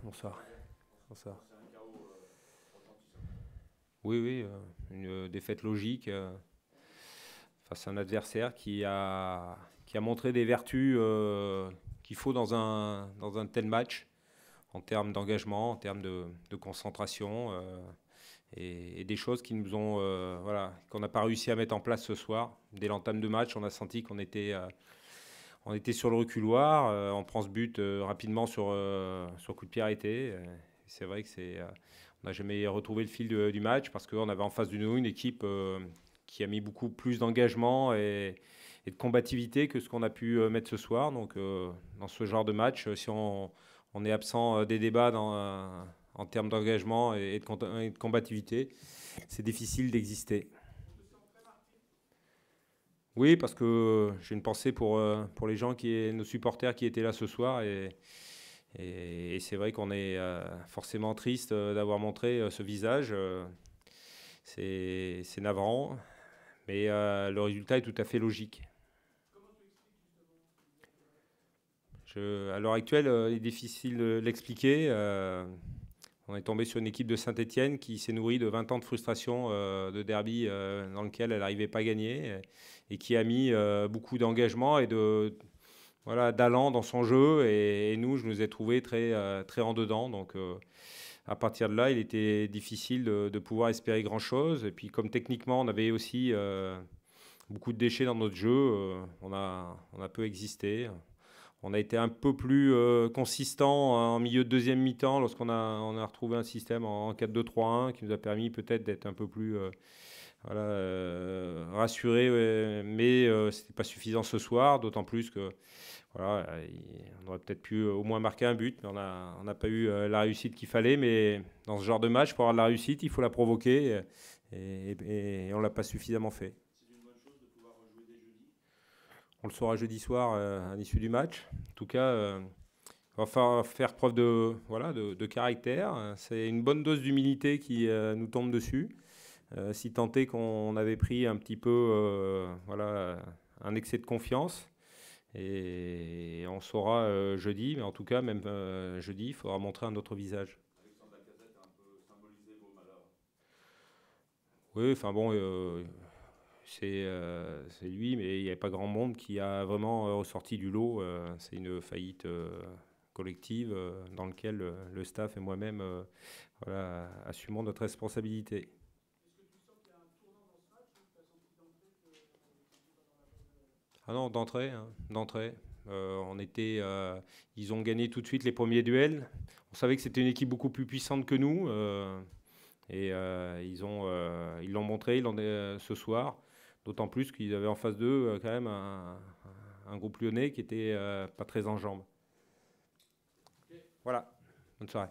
bonsoir. Bonsoir. Oui, oui, une défaite logique face à un adversaire qui a montré des vertus qu'il faut dans un tel match, en termes d'engagement, en termes de concentration, et des choses qui nous ont, voilà, qu'on n'a pas réussi à mettre en place ce soir. Dès l'entame de match, on a senti on était sur le reculoir. On prend ce but rapidement sur coup de pied arrêté. C'est vrai que on n'a jamais retrouvé le fil du match parce qu'on avait en face de nous une équipe qui a mis beaucoup plus d'engagement et de combativité que ce qu'on a pu mettre ce soir. Donc, dans ce genre de match, si on est absent des débats en termes d'engagement et de combativité, c'est difficile d'exister. Oui, parce que j'ai une pensée pour les gens nos supporters qui étaient là ce soir. Et c'est vrai qu'on est forcément triste d'avoir montré ce visage. C'est navrant, mais le résultat est tout à fait logique. À l'heure actuelle, il est difficile de l'expliquer. On est tombé sur une équipe de Saint-Étienne qui s'est nourrie de 20 ans de frustration de derby dans lequel elle n'arrivait pas à gagner et qui a mis beaucoup d'engagement et voilà, d'allant dans son jeu. Et nous, je nous ai trouvés très en dedans. Donc, à partir de là, il était difficile de pouvoir espérer grand-chose. Et puis, comme techniquement, on avait aussi beaucoup de déchets dans notre jeu, on a peu existé. On a été un peu plus consistant en milieu de deuxième mi-temps lorsqu'on on a retrouvé un système en 4-2-3-1 qui nous a permis peut-être d'être un peu plus voilà, rassurés, ouais, mais ce n'était pas suffisant ce soir, d'autant plus que voilà, on aurait peut-être pu au moins marquer un but, mais on n'a pas eu la réussite qu'il fallait. Mais dans ce genre de match, pour avoir de la réussite, il faut la provoquer et on ne l'a pas suffisamment fait. On le saura jeudi soir à l'issue du match. En tout cas, on va faire preuve voilà, de caractère. C'est une bonne dose d'humilité qui nous tombe dessus. Si tant est qu'on avait pris un petit peu voilà, un excès de confiance. Et on saura jeudi, mais en tout cas, même jeudi, il faudra montrer un autre visage. Oui, enfin bon, c'est lui, mais il n'y a pas grand monde qui a vraiment ressorti du lot. C'est une faillite collective dans laquelle le staff et moi-même voilà, assumons notre responsabilité. Ah non, d'entrée, hein, d'entrée. Ils ont gagné tout de suite les premiers duels. On savait que c'était une équipe beaucoup plus puissante que nous. Ils l'ont montré ce soir. D'autant plus qu'ils avaient en face d'eux quand même un groupe lyonnais qui était pas très en jambes. Voilà, bonne soirée.